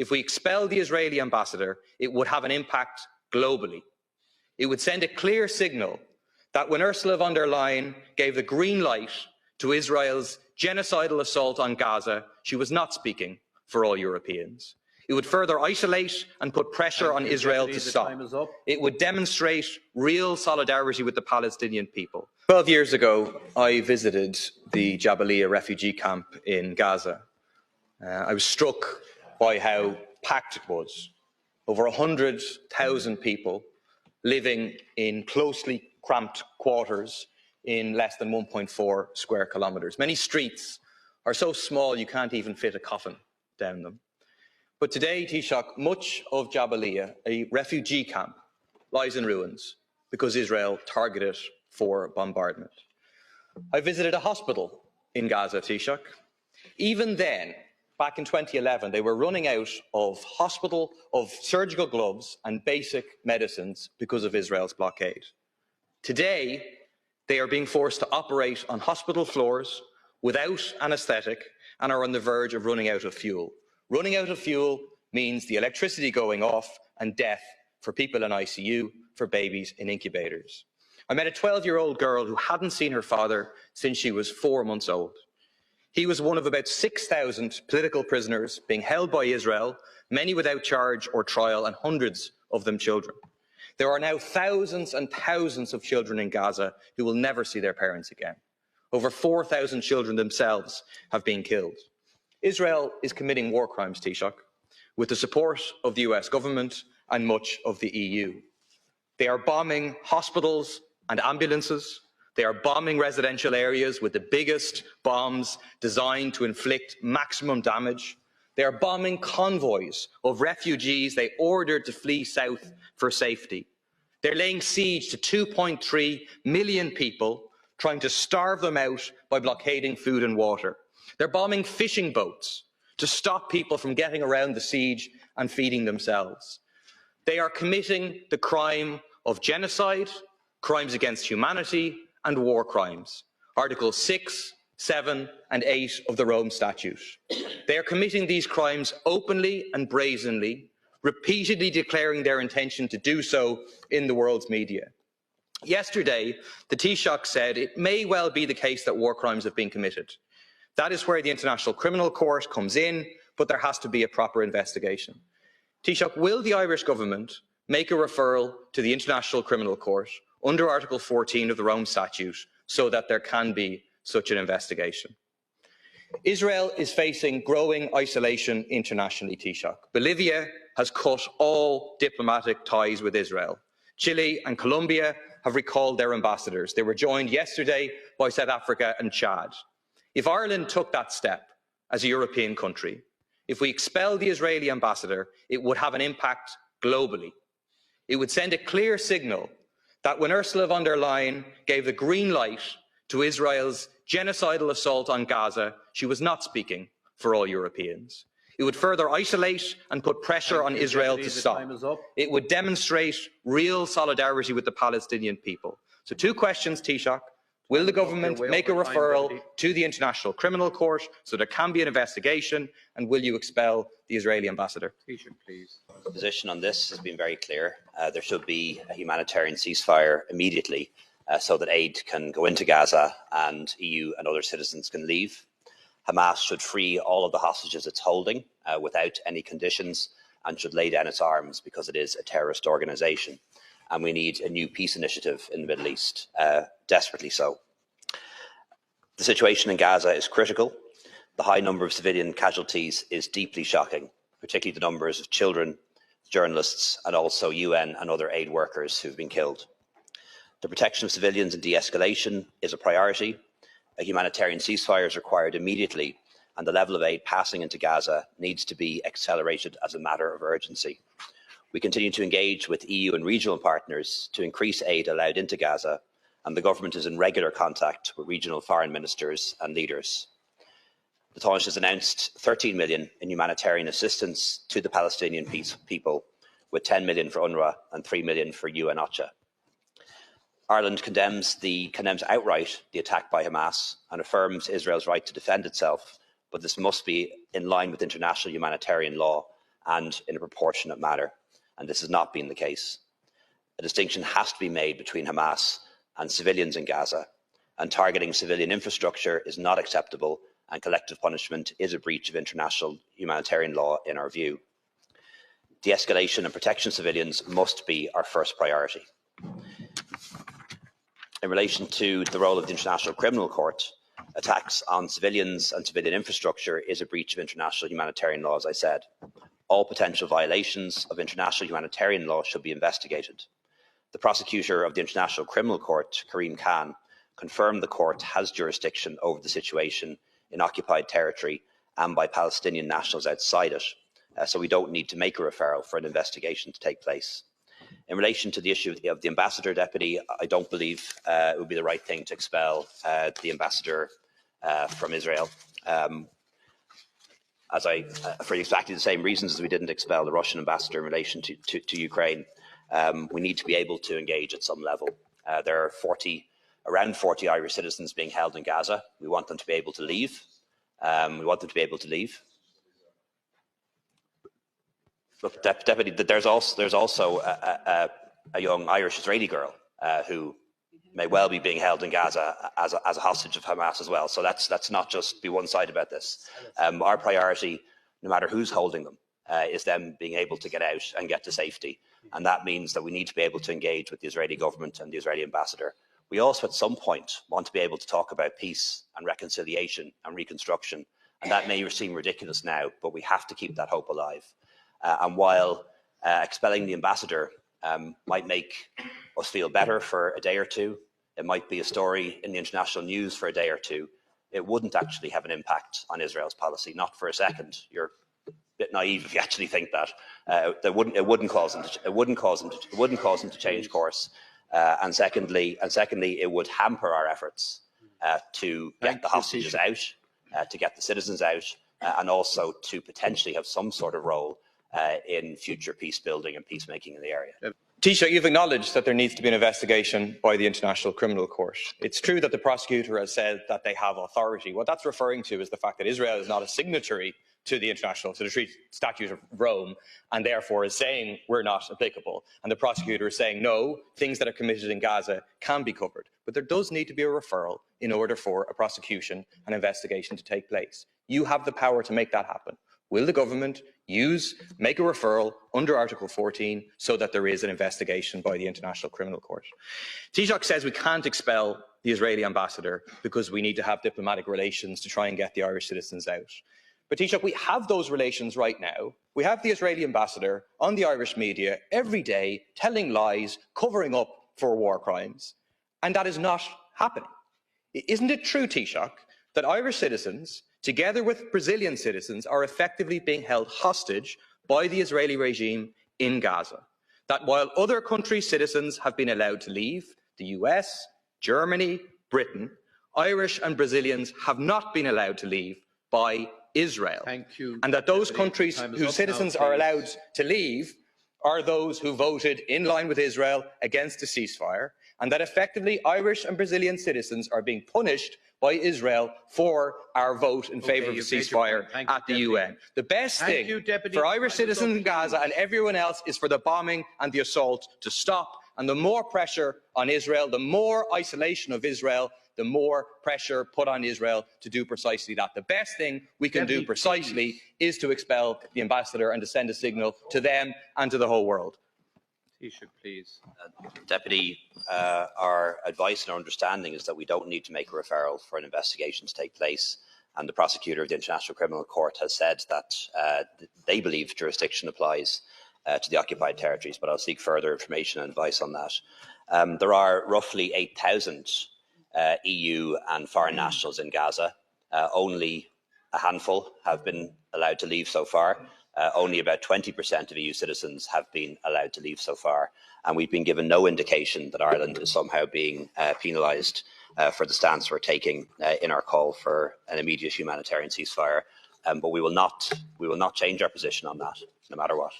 If we expel the Israeli ambassador, it would have an impact globally. It would send a clear signal that when Ursula von der Leyen gave the green light to Israel's genocidal assault on Gaza, she was not speaking for all Europeans. It would further isolate and put pressure on Israel to stop. It would demonstrate real solidarity with the Palestinian people. 12 years ago, I visited the Jabalia refugee camp in Gaza. I was struck by how packed it was. Over 100,000 people living in closely cramped quarters in less than 1.4 square kilometres. Many streets are so small you can't even fit a coffin down them. But today, Taoiseach, much of Jabalia, a refugee camp, lies in ruins because Israel targeted it for bombardment. I visited a hospital in Gaza, Taoiseach. Even then, back in 2011, they were running out of surgical gloves and basic medicines because of Israel's blockade. Today, they are being forced to operate on hospital floors without anaesthetic and are on the verge of running out of fuel. Running out of fuel means the electricity going off and death for people in ICU, for babies in incubators. I met a 12-year-old girl who hadn't seen her father since she was 4 months old. He was one of about 6,000 political prisoners being held by Israel, many without charge or trial, and hundreds of them children. There are now thousands and thousands of children in Gaza who will never see their parents again. Over 4,000 children themselves have been killed. Israel is committing war crimes, Taoiseach, with the support of the US government and much of the EU. They are bombing hospitals and ambulances. They are bombing residential areas with the biggest bombs designed to inflict maximum damage. They are bombing convoys of refugees they ordered to flee south for safety. They're laying siege to 2.3 million people, trying to starve them out by blockading food and water. They're bombing fishing boats to stop people from getting around the siege and feeding themselves. They are committing the crime of genocide, crimes against humanity and war crimes. Articles 6, 7 and 8 of the Rome Statute. They are committing these crimes openly and brazenly, repeatedly declaring their intention to do so in the world's media. Yesterday, the Taoiseach said it may well be the case that war crimes have been committed. That is where the International Criminal Court comes in, but there has to be a proper investigation. Taoiseach, will the Irish government make a referral to the International Criminal Court under Article 14 of the Rome Statute so that there can be such an investigation? Israel is facing growing isolation internationally, Taoiseach. Bolivia has cut all diplomatic ties with Israel. Chile and Colombia have recalled their ambassadors. They were joined yesterday by South Africa and Chad. If Ireland took that step as a European country, if we expel the Israeli ambassador, it would have an impact globally. It would send a clear signal that when Ursula von der Leyen gave the green light to Israel's genocidal assault on Gaza, she was not speaking for all Europeans. It would further isolate and put pressure on Israel to stop. It would demonstrate real solidarity with the Palestinian people. So 2 questions, Taoiseach. Will the government make a referral to the International Criminal Court so there can be an investigation, and will you expel the Israeli ambassador? Taoiseach, please. The position on this has been very clear. There should be a humanitarian ceasefire immediately so that aid can go into Gaza and EU and other citizens can leave. Hamas should free all of the hostages it's holding without any conditions and should lay down its arms because it is a terrorist organisation. And we need a new peace initiative in the Middle East, desperately so. The situation in Gaza is critical. The high number of civilian casualties is deeply shocking, particularly the numbers of children, journalists and also UN and other aid workers who have been killed. The protection of civilians and de-escalation is a priority. A humanitarian ceasefire is required immediately, and the level of aid passing into Gaza needs to be accelerated as a matter of urgency. We continue to engage with EU and regional partners to increase aid allowed into Gaza, and the government is in regular contact with regional foreign ministers and leaders. The Taoiseach has announced 13 million in humanitarian assistance to the Palestinian people, with 10 million for UNRWA and 3 million for UN OCHA. Ireland condemns outright the attack by Hamas and affirms Israel's right to defend itself, but this must be in line with international humanitarian law and in a proportionate manner, and this has not been the case. A distinction has to be made between Hamas and civilians in Gaza, and targeting civilian infrastructure is not acceptable, and collective punishment is a breach of international humanitarian law in our view. De-escalation and protection of civilians must be our first priority. In relation to the role of the International Criminal Court, attacks on civilians and civilian infrastructure is a breach of international humanitarian law, as I said. All potential violations of international humanitarian law should be investigated. The prosecutor of the International Criminal Court, Karim Khan, confirmed the court has jurisdiction over the situation in occupied territory and by Palestinian nationals outside it, so we don't need to make a referral for an investigation to take place. In relation to the issue of the ambassador, Deputy, I don't believe it would be the right thing to expel the ambassador from Israel. For exactly the same reasons as we didn't expel the Russian ambassador in relation to Ukraine, we need to be able to engage at some level. There are around 40 Irish citizens being held in Gaza. We want them to be able to leave. Look, Deputy, there's also a young Irish-Israeli girl who may well be being held in Gaza as a hostage of Hamas as well. So let's not just be one-sided about this. Our priority, no matter who's holding them, is them being able to get out and get to safety. And that means that we need to be able to engage with the Israeli government and the Israeli ambassador. We also, at some point, want to be able to talk about peace and reconciliation and reconstruction. And that may seem ridiculous now, but we have to keep that hope alive. And while expelling the ambassador might make us feel better for a day or two, it might be a story in the international news for a day or two, it wouldn't actually have an impact on Israel's policy, not for a second. You're a bit naive if you actually think that. It wouldn't cause them to change course. And secondly, it would hamper our efforts to get the hostages out, to get the citizens out, and also to potentially have some sort of role in future peace building and peacemaking in the area. Taoiseach, you've acknowledged that there needs to be an investigation by the International Criminal Court. It's true that the prosecutor has said that they have authority. What that's referring to is the fact that Israel is not a signatory to the Treaty Statute of Rome, and therefore is saying we're not applicable. And the prosecutor is saying no, things that are committed in Gaza can be covered. But there does need to be a referral in order for a prosecution and investigation to take place. You have the power to make that happen. Will the government make a referral under Article 14 so that there is an investigation by the International Criminal Court? Taoiseach says we can't expel the Israeli ambassador because we need to have diplomatic relations to try and get the Irish citizens out. But Taoiseach, we have those relations right now. We have the Israeli ambassador on the Irish media every day telling lies, covering up for war crimes, and that is not happening. Isn't it true, Taoiseach, that Irish citizens, together with Brazilian citizens, are effectively being held hostage by the Israeli regime in Gaza? That while other countries' citizens have been allowed to leave, the US, Germany, Britain, Irish and Brazilians have not been allowed to leave by Israel. Thank you. And that those countries whose citizens are allowed to leave are those who voted in line with Israel against a ceasefire, and that effectively Irish and Brazilian citizens are being punished by Israel for our vote in favour of a ceasefire at the UN. The best thing for Irish citizens in Gaza and everyone else is for the bombing and the assault to stop. And the more pressure on Israel, the more isolation of Israel, the more pressure put on Israel to do precisely that. The best thing we can do precisely is to expel the ambassador and to send a signal to them and to the whole world. Taoiseach, please. Deputy, our advice and our understanding is that we don't need to make a referral for an investigation to take place, and the prosecutor of the International Criminal Court has said that they believe jurisdiction applies to the occupied territories, but I'll seek further information and advice on that. There are roughly 8,000 EU and foreign nationals in Gaza. Only a handful have been allowed to leave so far. Only about 20% of EU citizens have been allowed to leave so far, and we've been given no indication that Ireland is somehow being penalised for the stance we're taking in our call for an immediate humanitarian ceasefire. But we will not change our position on that, no matter what.